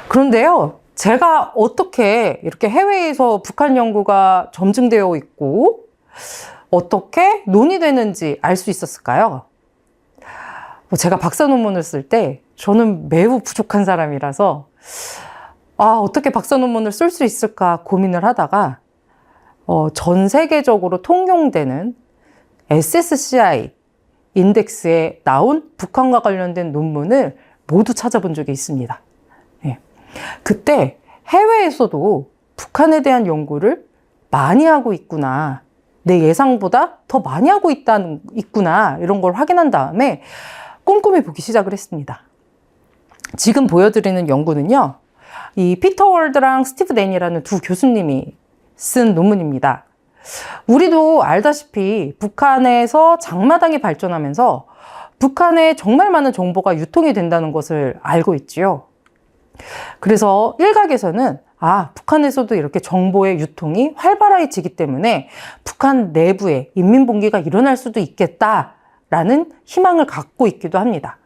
그런데요, 제가 어떻게 이렇게 해외에서 북한 연구가 점증되어 있고 어떻게 논의되는지 알 수 있었을까요? 제가 박사 논문을 쓸 때 저는 매우 부족한 사람이라서 어떻게 박사 논문을 쓸 수 있을까 고민을 하다가 전 세계적으로 통용되는 SSCI 인덱스에 나온 북한과 관련된 논문을 모두 찾아본 적이 있습니다. 그때 해외에서도 북한에 대한 연구를 많이 하고 있구나, 내 예상보다 더 많이 하고 있구나, 이런 걸 확인한 다음에 꼼꼼히 보기 시작을 했습니다. 지금 보여드리는 연구는요, 이 피터 월드랑 스티브 댄이라는 두 교수님이 쓴 논문입니다. 우리도 알다시피 북한에서 장마당이 발전하면서 북한에 정말 많은 정보가 유통이 된다는 것을 알고 있지요. 그래서 일각에서는 북한에서도 이렇게 정보의 유통이 활발해지기 때문에 북한 내부에 인민봉기가 일어날 수도 있겠다라는 희망을 갖고 있기도 합니다.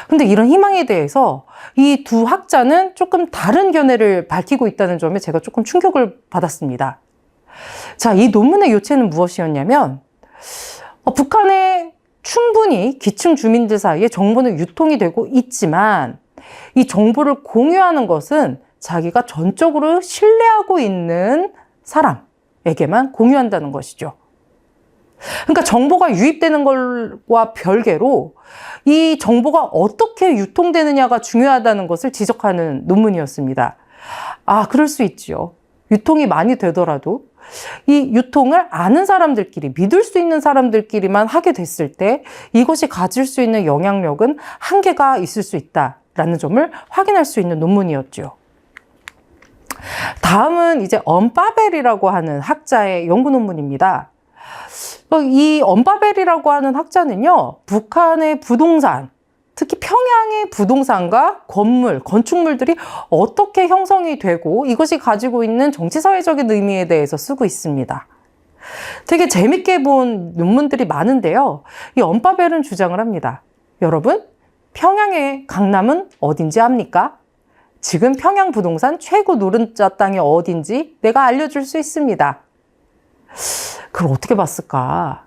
근데 이런 희망에 대해서 이 두 학자는 조금 다른 견해를 밝히고 있다는 점에 제가 조금 충격을 받았습니다. 자, 이 논문의 요체는 무엇이었냐면 북한에 충분히 기층 주민들 사이에 정보는 유통이 되고 있지만 이 정보를 공유하는 것은 자기가 전적으로 신뢰하고 있는 사람에게만 공유한다는 것이죠. 그러니까 정보가 유입되는 것과 별개로 이 정보가 어떻게 유통되느냐가 중요하다는 것을 지적하는 논문이었습니다. 그럴 수 있지요. 유통이 많이 되더라도 이 유통을 아는 사람들끼리, 믿을 수 있는 사람들끼리만 하게 됐을 때 이것이 가질 수 있는 영향력은 한계가 있을 수 있다라는 점을 확인할 수 있는 논문이었죠. 다음은 이제 언바벨이라고 하는 학자의 연구 논문입니다. 이 언바벨이라고 하는 학자는요, 북한의 부동산, 특히 평양의 부동산과 건물, 건축물들이 어떻게 형성이 되고 이것이 가지고 있는 정치사회적인 의미에 대해서 쓰고 있습니다. 되게 재밌게 본 논문들이 많은데요. 이 언바벨은 주장을 합니다. 여러분, 평양의 강남은 어딘지 압니까? 지금 평양 부동산 최고 노른자 땅이 어딘지 내가 알려줄 수 있습니다. 그걸 어떻게 봤을까?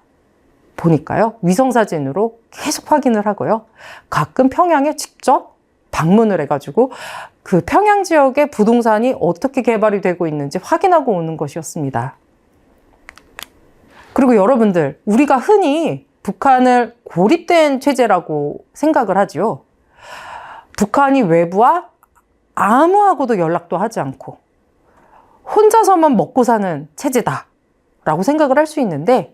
보니까요, 위성사진으로 계속 확인을 하고요. 가끔 평양에 직접 방문을 해가지고 그 평양 지역의 부동산이 어떻게 개발이 되고 있는지 확인하고 오는 것이었습니다. 그리고 여러분들, 우리가 흔히 북한을 고립된 체제라고 생각을 하지요. 북한이 외부와 아무하고도 연락도 하지 않고 혼자서만 먹고 사는 체제다 라고 생각을 할 수 있는데,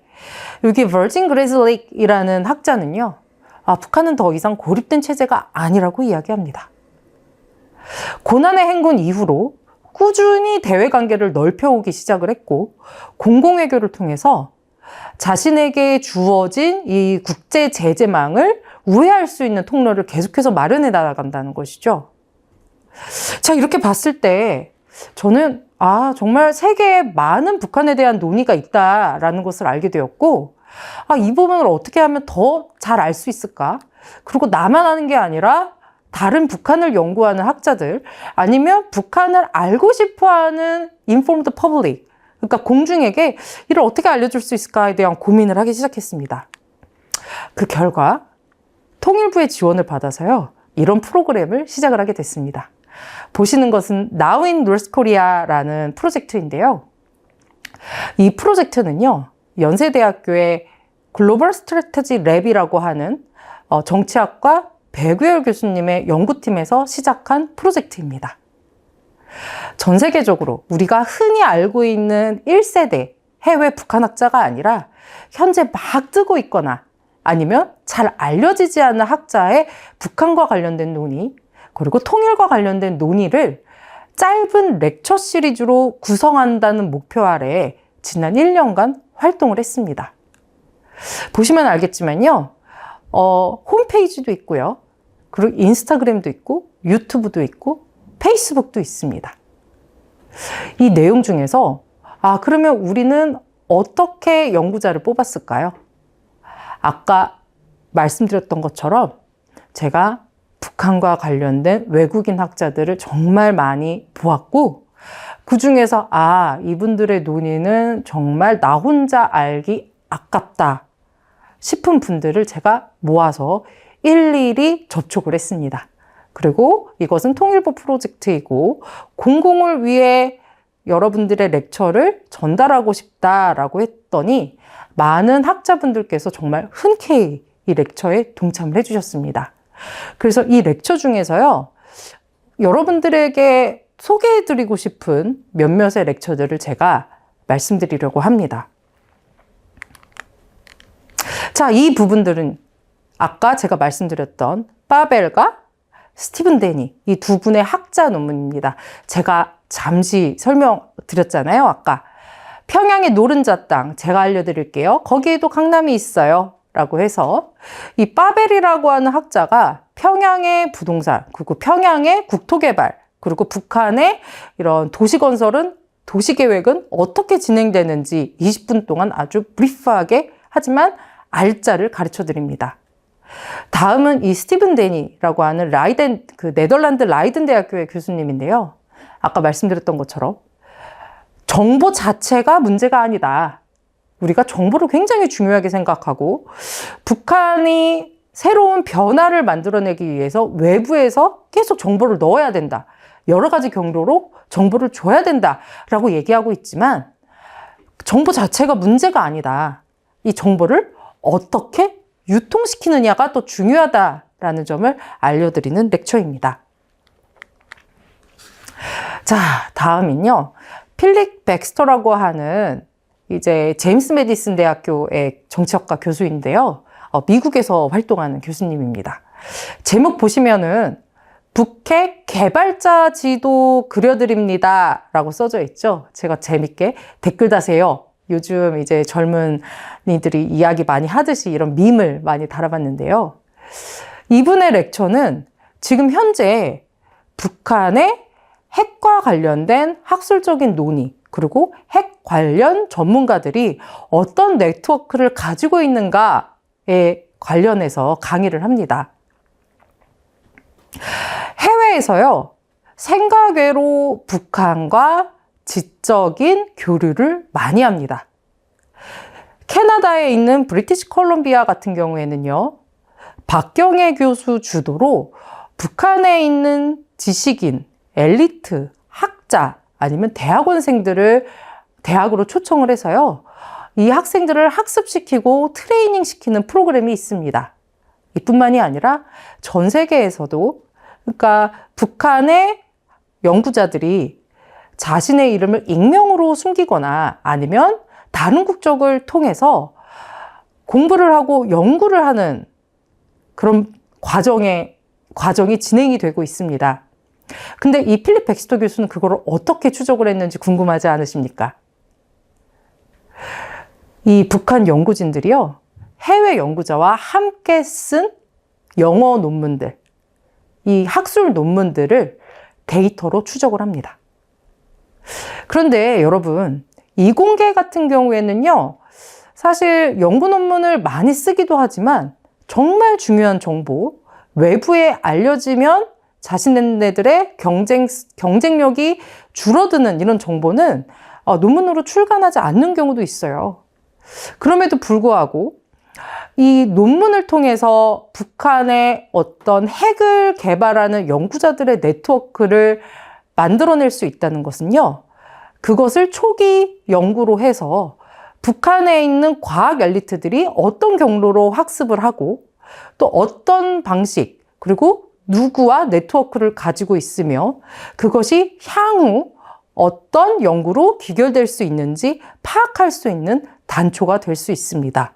여기 버진 그레이스 레이크이라는 학자는요, 북한은 더 이상 고립된 체제가 아니라고 이야기합니다. 고난의 행군 이후로 꾸준히 대외관계를 넓혀오기 시작을 했고, 공공외교를 통해서 자신에게 주어진 이 국제 제재망을 우회할 수 있는 통로를 계속해서 마련해 나간다는 것이죠. 자, 이렇게 봤을 때 저는 정말 세계에 많은 북한에 대한 논의가 있다라는 것을 알게 되었고, 이 부분을 어떻게 하면 더 잘 알 수 있을까? 그리고 나만 아는 게 아니라 다른 북한을 연구하는 학자들, 아니면 북한을 알고 싶어하는 informed public, 그러니까 공중에게 이를 어떻게 알려줄 수 있을까에 대한 고민을 하기 시작했습니다. 그 결과 통일부의 지원을 받아서요, 이런 프로그램을 시작을 하게 됐습니다. 보시는 것은 Now in North Korea라는 프로젝트인데요. 이 프로젝트는요, 연세대학교의 글로벌 스트래티지 랩이라고 하는 정치학과 백우열 교수님의 연구팀에서 시작한 프로젝트입니다. 전 세계적으로 우리가 흔히 알고 있는 1세대 해외 북한학자가 아니라 현재 막 뜨고 있거나 아니면 잘 알려지지 않은 학자의 북한과 관련된 논의, 그리고 통일과 관련된 논의를 짧은 렉처 시리즈로 구성한다는 목표 아래에 지난 1년간 활동을 했습니다. 보시면 알겠지만요, 홈페이지도 있고요. 그리고 인스타그램도 있고, 유튜브도 있고, 페이스북도 있습니다. 이 내용 중에서, 그러면 우리는 어떻게 연구자를 뽑았을까요? 아까 말씀드렸던 것처럼 제가 북한과 관련된 외국인 학자들을 정말 많이 보았고, 그 중에서 이분들의 논의는 정말 나 혼자 알기 아깝다 싶은 분들을 제가 모아서 일일이 접촉을 했습니다. 그리고 이것은 통일부 프로젝트이고 공공을 위해 여러분들의 렉처를 전달하고 싶다라고 했더니 많은 학자분들께서 정말 흔쾌히 이 렉처에 동참을 해주셨습니다. 그래서 이 렉처 중에서요, 여러분들에게 소개해드리고 싶은 몇몇의 렉처들을 제가 말씀드리려고 합니다. 자, 이 부분들은 아까 제가 말씀드렸던 파벨과 스티븐 데니, 이 두 분의 학자 논문입니다. 제가 잠시 설명드렸잖아요, 아까. 평양의 노른자 땅, 제가 알려드릴게요. 거기에도 강남이 있어요. 라고 해서 이 파벨이라고 하는 학자가 평양의 부동산, 그리고 평양의 국토개발, 그리고 북한의 이런 도시건설은, 도시계획은 어떻게 진행되는지 20분 동안 아주 브리프하게 하지만 알짜를 가르쳐 드립니다. 다음은 이 스티븐 데니라고 하는 네덜란드 라이든 대학교의 교수님인데요. 아까 말씀드렸던 것처럼 정보 자체가 문제가 아니다. 우리가 정보를 굉장히 중요하게 생각하고 북한이 새로운 변화를 만들어내기 위해서 외부에서 계속 정보를 넣어야 된다. 여러 가지 경로로 정보를 줘야 된다라고 얘기하고 있지만 정보 자체가 문제가 아니다. 이 정보를 어떻게 유통시키느냐가 또 중요하다라는 점을 알려드리는 렉처입니다. 자, 다음은요. 필립 백스터라고 하는 이제 제임스 메디슨 대학교의 정치학과 교수인데요. 미국에서 활동하는 교수님입니다. 제목 보시면은 북핵 개발자 지도 그려드립니다 라고 써져 있죠. 제가 재밌게 댓글 다세요. 요즘 이제 젊은이들이 이야기 많이 하듯이 이런 밈을 많이 달아봤는데요. 이분의 렉처는 지금 현재 북한의 핵과 관련된 학술적인 논의, 그리고 핵 관련 전문가들이 어떤 네트워크를 가지고 있는가에 관련해서 강의를 합니다. 해외에서요, 생각외로 북한과 지적인 교류를 많이 합니다. 캐나다에 있는 브리티시 콜롬비아 같은 경우에는요, 박경혜 교수 주도로 북한에 있는 지식인, 엘리트, 학자, 아니면 대학원생들을 대학으로 초청을 해서요, 이 학생들을 학습시키고 트레이닝 시키는 프로그램이 있습니다. 이뿐만이 아니라 전 세계에서도, 그러니까 북한의 연구자들이 자신의 이름을 익명으로 숨기거나 아니면 다른 국적을 통해서 공부를 하고 연구를 하는 그런 과정이 진행이 되고 있습니다. 근데 이 필립 백스터 교수는 그거를 어떻게 추적을 했는지 궁금하지 않으십니까? 이 북한 연구진들이요, 해외 연구자와 함께 쓴 영어 논문들, 이 학술 논문들을 데이터로 추적을 합니다. 그런데 여러분, 이공계 같은 경우에는요, 사실 연구 논문을 많이 쓰기도 하지만 정말 중요한 정보, 외부에 알려지면 자신네들의 경쟁력이 줄어드는 이런 정보는 논문으로 출간하지 않는 경우도 있어요. 그럼에도 불구하고 이 논문을 통해서 북한의 어떤 핵을 개발하는 연구자들의 네트워크를 만들어낼 수 있다는 것은요, 그것을 초기 연구로 해서 북한에 있는 과학 엘리트들이 어떤 경로로 학습을 하고 또 어떤 방식, 그리고 누구와 네트워크를 가지고 있으며 그것이 향후 어떤 연구로 귀결될 수 있는지 파악할 수 있는 단초가 될 수 있습니다.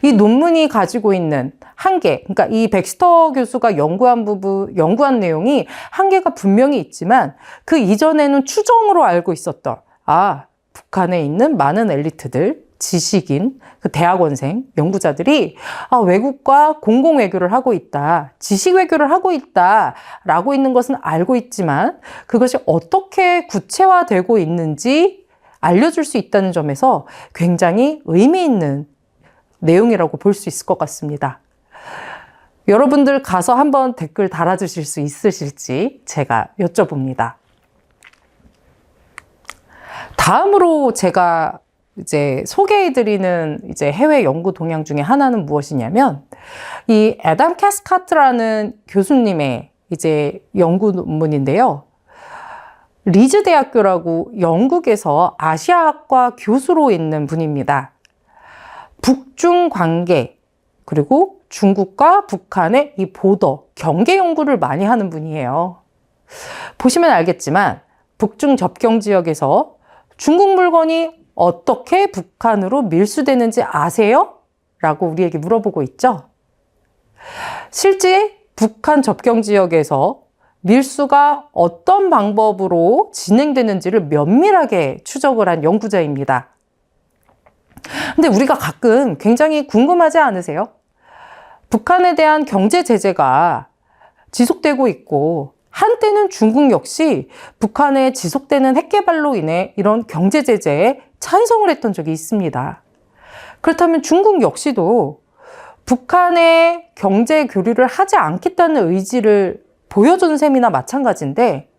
이 논문이 가지고 있는 한계, 그러니까 이 백스터 교수가 연구한 내용이 한계가 분명히 있지만 그 이전에는 추정으로 알고 있었던, 북한에 있는 많은 엘리트들, 지식인, 그 대학원생, 연구자들이 외국과 공공외교를 하고 있다, 지식외교를 하고 있다 라고 있는 것은 알고 있지만 그것이 어떻게 구체화되고 있는지 알려줄 수 있다는 점에서 굉장히 의미 있는 내용이라고 볼 수 있을 것 같습니다. 여러분들 가서 한번 댓글 달아주실 수 있으실지 제가 여쭤봅니다. 다음으로 제가 이제 소개해드리는 이제 해외 연구 동향 중에 하나는 무엇이냐면, 이 애덤 캐스카트라는 교수님의 이제 연구 논문인데요. 리즈 대학교라고 영국에서 아시아학과 교수로 있는 분입니다. 북중 관계, 그리고 중국과 북한의 이 보더, 경계 연구를 많이 하는 분이에요. 보시면 알겠지만 북중 접경 지역에서 중국 물건이 어떻게 북한으로 밀수되는지 아세요? 라고 우리에게 물어보고 있죠. 실제 북한 접경 지역에서 밀수가 어떤 방법으로 진행되는지를 면밀하게 추적을 한 연구자입니다. 근데 우리가 가끔 굉장히 궁금하지 않으세요? 북한에 대한 경제 제재가 지속되고 있고, 한때는 중국 역시 북한에 지속되는 핵 개발로 인해 이런 경제 제재에 찬성을 했던 적이 있습니다. 그렇다면 중국 역시도 북한의 경제 교류를 하지 않겠다는 의지를 보여준 셈이나 마찬가지인데,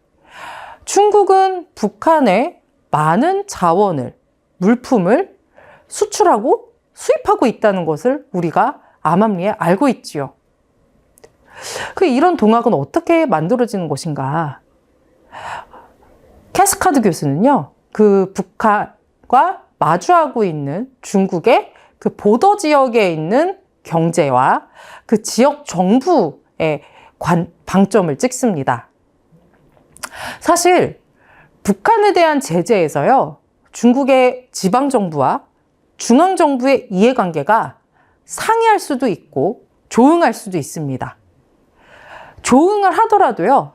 중국은 북한에 많은 자원을, 물품을 수출하고 수입하고 있다는 것을 우리가 암암리에 알고 있지요. 이런 동학은 어떻게 만들어지는 것인가? 캐스카드 교수는요, 그 북한과 마주하고 있는 중국의 그 보더 지역에 있는 경제와 그 지역 정부의 방점을 찍습니다. 사실 북한에 대한 제재에서요, 중국의 지방정부와 중앙정부의 이해관계가 상이할 수도 있고 조응할 수도 있습니다. 조응을 하더라도요,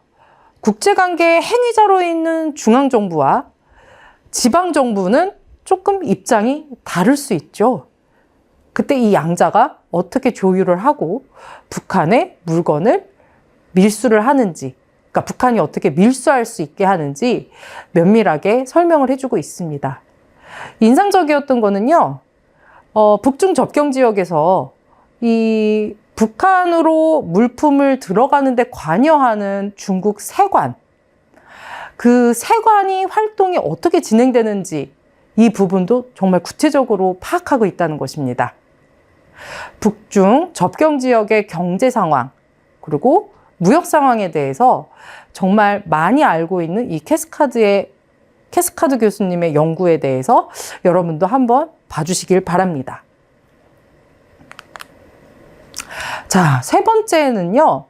국제관계의 행위자로 있는 중앙정부와 지방정부는 조금 입장이 다를 수 있죠. 그때 이 양자가 어떻게 조율을 하고 북한의 물건을 밀수를 하는지, 그러니까 북한이 어떻게 밀수할 수 있게 하는지 면밀하게 설명을 해주고 있습니다. 인상적이었던 거는요, 북중 접경 지역에서 이 북한으로 물품을 들어가는데 관여하는 중국 세관, 그 세관이 활동이 어떻게 진행되는지 이 부분도 정말 구체적으로 파악하고 있다는 것입니다. 북중 접경 지역의 경제 상황, 그리고 무역 상황에 대해서 정말 많이 알고 있는 이 캐스카드 교수님의 연구에 대해서 여러분도 한번 봐주시길 바랍니다. 자, 세 번째는요,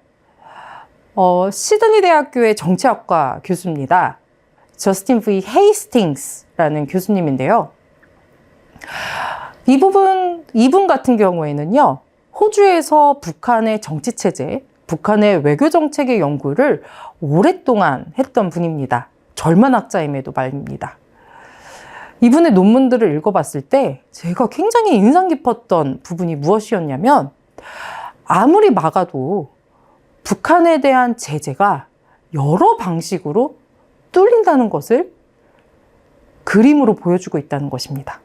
시드니 대학교의 정치학과 교수입니다. 저스틴 V. 헤이스팅스라는 교수님인데요. 이분 같은 경우에는요, 호주에서 북한의 정치체제, 북한의 외교정책의 연구를 오랫동안 했던 분입니다. 절만학자임에도 말입니다. 이분의 논문들을 읽어봤을 때 제가 굉장히 인상 깊었던 부분이 무엇이었냐면, 아무리 막아도 북한에 대한 제재가 여러 방식으로 뚫린다는 것을 그림으로 보여주고 있다는 것입니다.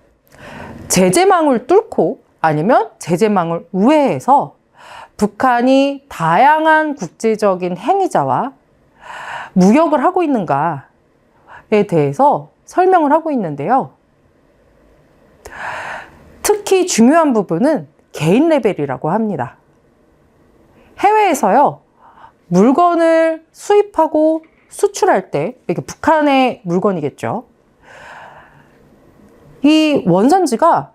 제재망을 뚫고 아니면 제재망을 우회해서 북한이 다양한 국제적인 행위자와 무역을 하고 있는가에 대해서 설명을 하고 있는데요. 특히 중요한 부분은 개인 레벨이라고 합니다. 해외에서요, 물건을 수입하고 수출할 때, 이게 북한의 물건이겠죠. 이 원산지가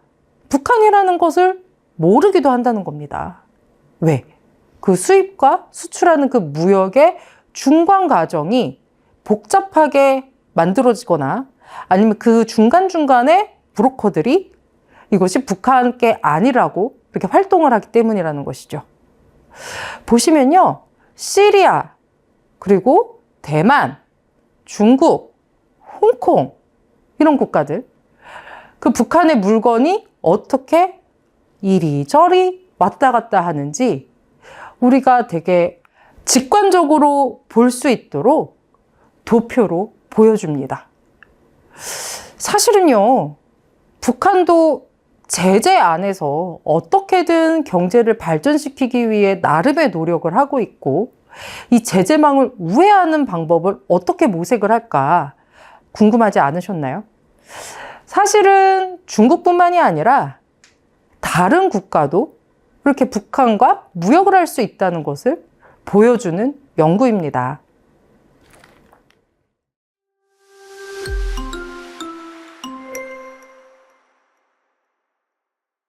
북한이라는 것을 모르기도 한다는 겁니다. 왜? 그 수입과 수출하는 그 무역의 중간 과정이 복잡하게 만들어지거나 아니면 그 중간중간에 브로커들이 이것이 북한 게 아니라고 이렇게 활동을 하기 때문이라는 것이죠. 보시면요, 시리아, 그리고 대만, 중국, 홍콩, 이런 국가들, 그 북한의 물건이 어떻게 이리저리 왔다 갔다 하는지 우리가 되게 직관적으로 볼 수 있도록 도표로 보여줍니다. 사실은요, 북한도 제재 안에서 어떻게든 경제를 발전시키기 위해 나름의 노력을 하고 있고, 이 제재망을 우회하는 방법을 어떻게 모색을 할까 궁금하지 않으셨나요? 사실은 중국뿐만이 아니라 다른 국가도 그렇게 북한과 무역을 할 수 있다는 것을 보여주는 연구입니다.